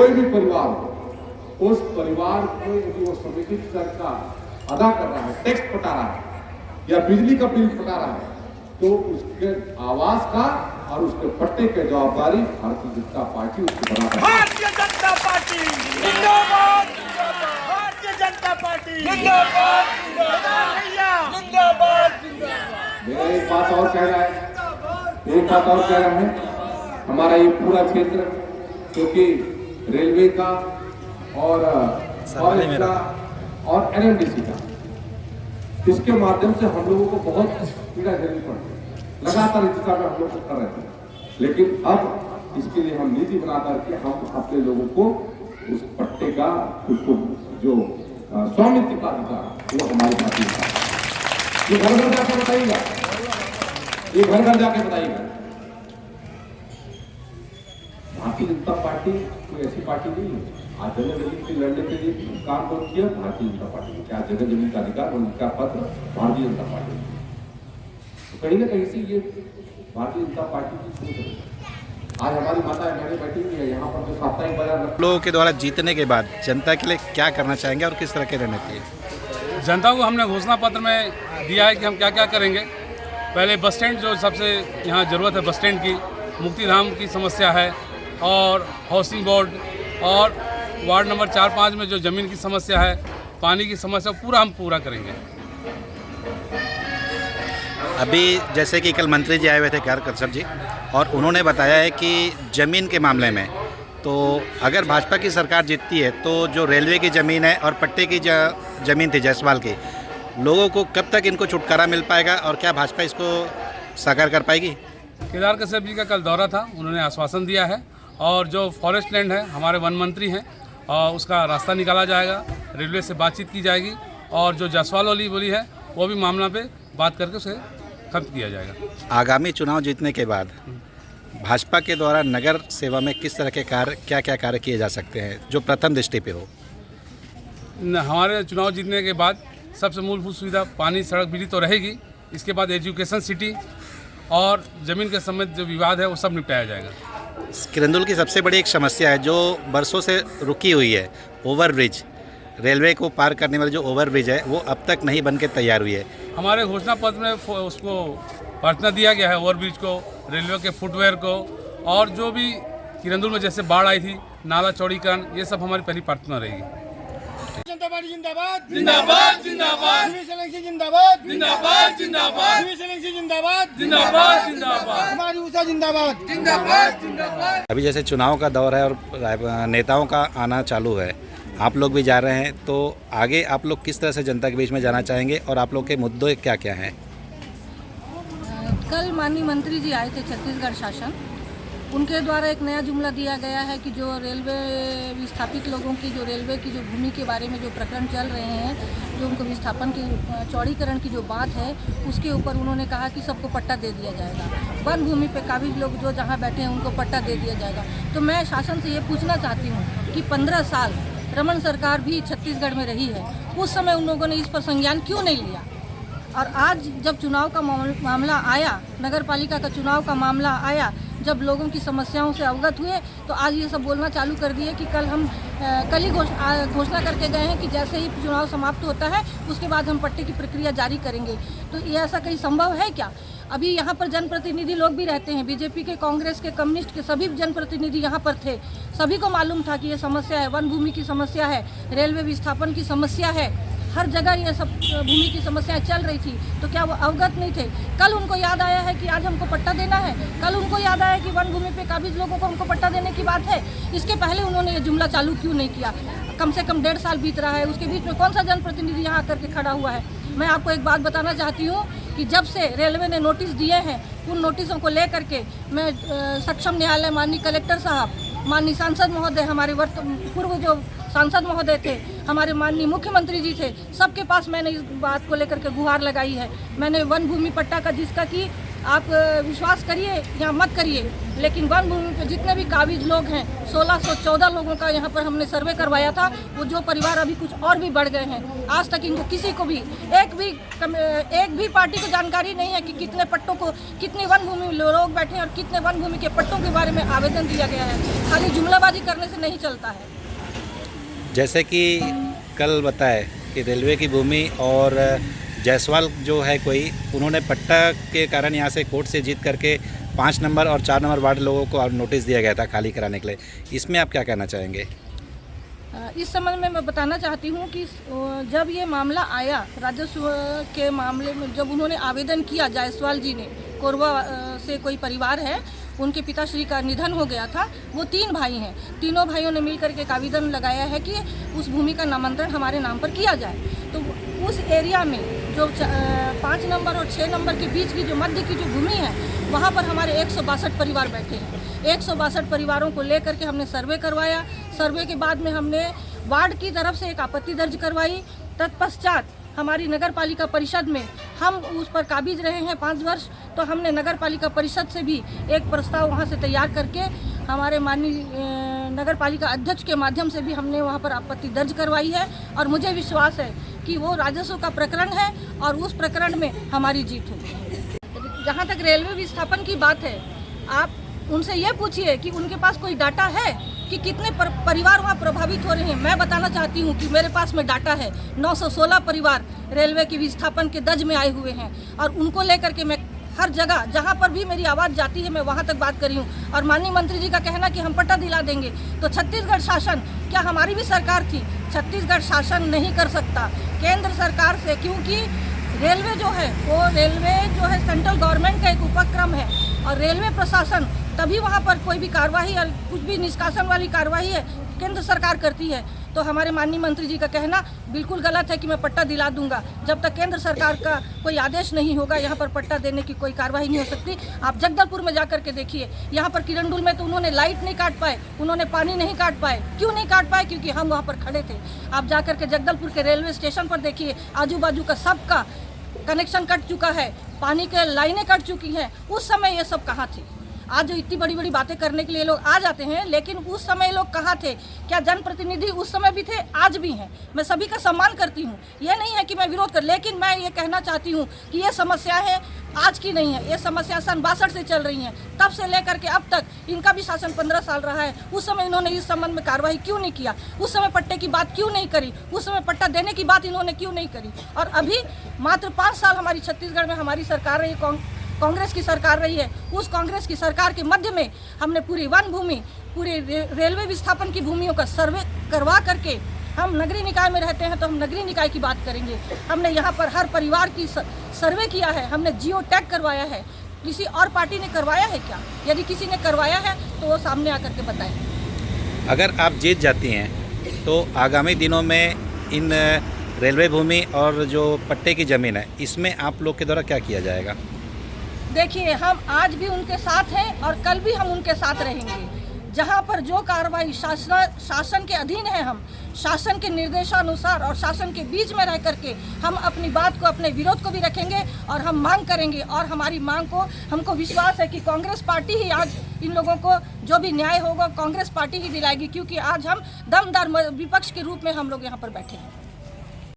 कोई भी परिवार हो, उस परिवार को यदि वो समेकित कर का अदा कर रहा है, टैक्स पटा रहा है या बिजली का बिल पटा रहा है, तो उसके आवास का और उसके पट्टे की जवाबदारी भारतीय जनता पार्टी उसको बनाता है। भारतीय जनता पार्टी जिंदाबाद, भारतीय जनता पार्टी जिंदाबाद, जिंदाबाद, जिंदाबाद। मेरा एक बात और कह रहा है, हमारा ये पूरा क्षेत्र क्योंकि रेलवे का और फॉरेस्ट का और एनएमडीसी का, इसके माध्यम से हम लोगों को बहुत पीड़ा झेलनी पड़ती है। लगातार इंतजार हम लोग कर रहे थे, लेकिन अब इसके लिए हम नीति बना करके हम अपने लोगों को उस पट्टे का उसको जो स्वामित्व का अधिकार वो हमारे साथी है। ये घर घर जाकर बताइएगा, ये घर घर जाके बताइएगा। भारतीय जनता पार्टी कोई ऐसी पार्टी नहीं है आज जगह जमीन के लड़ने के लिए काम कौन किया? भारतीय जनता पार्टी ने। क्या जगह जमीन का अधिकार और उनका पत्र भारतीय जनता पार्टी ने। तो कहीं ना कहीं से ये भारतीय जनता पार्टी की सोच है। आज हमारी माता बहनें बैठी हुई है यहाँ पर, जो साप्ताहिक बाजार लोगों के द्वारा जीतने के बाद जनता के लिए क्या करना चाहेंगे और किस तरह के रणनीति है? जनता को हमने घोषणा पत्र में दिया है कि हम क्या क्या करेंगे। पहले बस स्टैंड जो सबसे यहाँ ज़रूरत है, बस स्टैंड की, मुक्तिधाम की समस्या है, और हाउसिंग बोर्ड, और वार्ड नंबर 4-5 में जो ज़मीन की समस्या है, पानी की समस्या, हम पूरा करेंगे। अभी जैसे कि कल मंत्री जी आए हुए थे कार कश्यप जी, और उन्होंने बताया है कि ज़मीन के मामले में तो अगर भाजपा की सरकार जीतती है तो जो रेलवे की ज़मीन है और पट्टे की ज़मीन थी जायसवाल की, लोगों को कब तक इनको छुटकारा मिल पाएगा और क्या भाजपा इसको साकार कर पाएगी? केदार कश्यप जी का कल दौरा था, उन्होंने आश्वासन दिया है, और जो फॉरेस्ट लैंड है, हमारे वन मंत्री हैं, और उसका रास्ता निकाला जाएगा, रेलवे से बातचीत की जाएगी, और जो जायसवाल वाली बोली है वो भी मामला पे बात करके उसे खत्म किया जाएगा। आगामी चुनाव जीतने के बाद भाजपा के द्वारा नगर सेवा में किस तरह के कार्य, क्या क्या कार्य किए जा सकते हैं जो प्रथम दृष्टि पे हो? हमारे चुनाव जीतने के बाद सबसे मूलभूत सुविधा पानी, सड़क, बिजली तो रहेगी। इसके बाद एजुकेशन सिटी और ज़मीन के संबंधित जो विवाद है वो सब निपटाया जाएगा। किरंदुल की सबसे बड़ी एक समस्या है जो बरसों से रुकी हुई है, ओवरब्रिज। रेलवे को पार करने वाली जो ओवरब्रिज है वो अब तक नहीं बन के तैयार हुई है। हमारे घोषणा पत्र में उसको प्रार्थना दिया गया है, ओवरब्रिज को, रेलवे के फुटवेयर को, और जो भी किरंदुल में जैसे बाढ़ आई थी, नाला चौड़ीकरण, ये सब हमारी पहली प्रार्थना रहेगी। जनता पार्टी जिंदाबाद, जिंदाबाद, जिंदाबाद, जिंदाबाद, जिंदाबाद, जिंदाबाद, जिंदाबाद, जिंदाबाद, जिंदाबाद, हमारी ऊषा जिंदाबाद, जिंदाबाद, जिंदाबाद। अभी जैसे चुनाव का दौर है और नेताओं का आना चालू है, आप लोग भी जा रहे हैं, तो आगे आप लोग किस तरह से जनता के बीच में जाना चाहेंगे और आप लोग के मुद्दे क्या क्या हैं? कल माननीय मंत्री जी आए थे छत्तीसगढ़ शासन, उनके द्वारा एक नया जुमला दिया गया है कि जो रेलवे विस्थापित लोगों की, जो रेलवे की जो भूमि के बारे में जो प्रकरण चल रहे हैं, जो उनको विस्थापन की, चौड़ीकरण की जो बात है, उसके ऊपर उन्होंने कहा कि सबको पट्टा दे दिया जाएगा। वन भूमि पे काबिज लोग जो जहाँ बैठे हैं उनको पट्टा दे दिया जाएगा। तो मैं शासन से ये पूछना चाहती हूँ कि 15 साल रमन सरकार भी छत्तीसगढ़ में रही है, उस समय उन लोगों ने इस पर संज्ञान क्यों नहीं लिया? और आज जब चुनाव का मामला आया, नगर पालिका का चुनाव का मामला आया, जब लोगों की समस्याओं से अवगत हुए, तो आज ये सब बोलना चालू कर दिए कि कल ही घोषणा करके गए हैं कि जैसे ही चुनाव समाप्त होता है उसके बाद हम पट्टे की प्रक्रिया जारी करेंगे। तो ये ऐसा कहीं संभव है क्या? अभी यहाँ पर जनप्रतिनिधि लोग भी रहते हैं, बीजेपी के, कांग्रेस के, कम्युनिस्ट के सभी जनप्रतिनिधि यहाँ पर थे। सभी को मालूम था कि ये समस्या है, वन भूमि की समस्या है, रेलवे विस्थापन की समस्या है, हर जगह ये सब भूमि की समस्याएं चल रही थी। तो क्या वो अवगत नहीं थे? कल उनको याद आया है कि आज हमको पट्टा देना है, कल उनको याद आया कि वन भूमि पे काबिज लोगों को हमको पट्टा देने की बात है। इसके पहले उन्होंने ये जुमला चालू क्यों नहीं किया? कम से कम 1.5 साल बीत रहा है, उसके बीच में कौन सा जनप्रतिनिधि यहाँ आकर के खड़ा हुआ है? मैं आपको एक बात बताना चाहती हूँ कि जब से रेलवे ने नोटिस दिए हैं, उन नोटिसों को ले करके मैं सक्षम न्यायालय, माननीय कलेक्टर साहब, माननीय सांसद महोदय, हमारे पूर्व जो सांसद महोदय थे, हमारे माननीय मुख्यमंत्री जी थे, सबके पास मैंने इस बात को लेकर के गुहार लगाई है। मैंने वन भूमि पट्टा का, जिसका कि आप विश्वास करिए या मत करिए, लेकिन वन भूमि पे जितने भी काबिज लोग हैं 1614 लोगों का यहाँ पर हमने सर्वे करवाया था। वो जो परिवार अभी कुछ और भी बढ़ गए हैं। आज तक इनको किसी को भी एक भी पार्टी को जानकारी नहीं है कि कितने पट्टों को, कितने वन भूमि लोग बैठे हैं और कितने वन भूमि के पट्टों के बारे में आवेदन दिया गया है। खाली जुमलाबाजी करने से नहीं चलता है। जैसे कि कल बताए कि रेलवे की भूमि और जायसवाल जो है कोई, उन्होंने पट्टा के कारण यहाँ से कोर्ट से जीत करके 5 नंबर और 4 नंबर वार्ड लोगों को नोटिस दिया गया था खाली कराने के लिए। इसमें आप क्या कहना चाहेंगे? इस संबंध में मैं बताना चाहती हूँ कि जब ये मामला आया राजस्व के मामले में, जब उन्होंने आवेदन किया, जायसवाल जी ने, कोरबा से कोई परिवार है, उनके पिताश्री का निधन हो गया था। वो 3 भाई हैं, तीनों भाइयों ने मिलकर के एक आवेदन लगाया है कि उस भूमि का नामांतरण हमारे नाम पर किया जाए। तो उस एरिया में जो 5 नंबर और 6 नंबर के बीच की जो मध्य की जो भूमि है, वहाँ पर हमारे 162 परिवार बैठे हैं। 162 परिवारों को लेकर के हमने सर्वे करवाया। सर्वे के बाद में हमने वार्ड की तरफ से एक आपत्ति दर्ज करवाई। तत्पश्चात हमारी नगर पालिका परिषद में हम उस पर काबिज रहे हैं 5 वर्ष, तो हमने नगर पालिका परिषद से भी एक प्रस्ताव वहाँ से तैयार करके हमारे माननीय नगर पालिका अध्यक्ष के माध्यम से भी हमने वहाँ पर आपत्ति दर्ज करवाई है। और मुझे विश्वास है कि वो राजस्व का प्रकरण है और उस प्रकरण में हमारी जीत होगी। जहाँ तक रेलवे विस्थापन की बात है, आप उनसे ये पूछिए कि उनके पास कोई डाटा है कि कितने परिवार वहाँ प्रभावित हो रहे हैं। मैं बताना चाहती हूँ कि मेरे पास में डाटा है। 916 परिवार रेलवे के विस्थापन के दर्ज में आए हुए हैं और उनको लेकर के मैं हर जगह जहाँ पर भी मेरी आवाज़ जाती है मैं वहाँ तक बात करी हूँ। और माननीय मंत्री जी का कहना कि हम पट्टा दिला देंगे, तो छत्तीसगढ़ शासन, क्या हमारी भी सरकार थी? छत्तीसगढ़ शासन नहीं कर सकता केंद्र सरकार से, क्योंकि रेलवे जो है वो सेंट्रल गवर्नमेंट का एक उपक्रम है और रेलवे प्रशासन तभी वहाँ पर कोई भी कार्रवाई और कुछ भी निष्कासन वाली कार्रवाई है केंद्र सरकार करती है। तो हमारे माननीय मंत्री जी का कहना बिल्कुल गलत है कि मैं पट्टा दिला दूंगा। जब तक केंद्र सरकार का कोई आदेश नहीं होगा यहाँ पर पट्टा देने की कोई कार्रवाई नहीं हो सकती। आप जगदलपुर में जाकर के देखिए, यहाँ पर किरंदुल में तो उन्होंने लाइट नहीं काट पाए, उन्होंने पानी नहीं काट पाए। क्यों नहीं काट पाए? क्योंकि हम वहाँ पर खड़े थे। आप जाकर के जगदलपुर के रेलवे स्टेशन पर देखिए, आजू बाजू का सबका कनेक्शन कट चुका है, पानी के लाइनें कट चुकी हैं। उस समय ये सब कहाँ थे? आज जो इतनी बड़ी बड़ी बातें करने के लिए लोग आ जाते हैं, लेकिन उस समय लोग कहाँ थे? क्या जनप्रतिनिधि उस समय भी थे? आज भी हैं। मैं सभी का सम्मान करती हूँ, ये नहीं है कि मैं विरोध कर, लेकिन मैं ये कहना चाहती हूँ कि ये समस्या है आज की नहीं है, ये समस्या सन 62 से चल रही है। तब से लेकर के अब तक इनका भी शासन 15 साल रहा है। उस समय इन्होंने इस संबंध में कार्रवाई क्यों नहीं किया? उस समय पट्टे की बात क्यों नहीं करी? उस समय पट्टा देने की बात इन्होंने क्यों नहीं करी? और अभी मात्र 5 साल हमारी छत्तीसगढ़ में हमारी सरकार रही, कांग्रेस की सरकार रही है। उस कांग्रेस की सरकार के मध्य में हमने पूरी वन भूमि, पूरे रेलवे विस्थापन की भूमियों का सर्वे करवा करके, हम नगरीय निकाय में रहते हैं तो हम नगरीय निकाय की बात करेंगे। हमने यहाँ पर हर परिवार की सर्वे किया है, हमने जियो टैग करवाया है। किसी और पार्टी ने करवाया है क्या? यदि किसी ने करवाया है तो वो सामने आकर के बताएं। अगर आप जीत जाती हैं तो आगामी दिनों में इन रेलवे भूमि और जो पट्टे की ज़मीन है, इसमें आप लोग के द्वारा क्या किया जाएगा? देखिए, हम आज भी उनके साथ हैं और कल भी हम उनके साथ रहेंगे। जहां पर जो कार्रवाई शासन के अधीन है, हम शासन के निर्देशानुसार और शासन के बीच में रह करके हम अपनी बात को, अपने विरोध को भी रखेंगे और हम मांग करेंगे। और हमारी मांग को, हमको विश्वास है कि कांग्रेस पार्टी ही आज इन लोगों को जो भी न्याय होगा कांग्रेस पार्टी ही दिलाएगी, क्योंकि आज हम दमदार विपक्ष के रूप में हम लोग यहाँ पर बैठे हैं।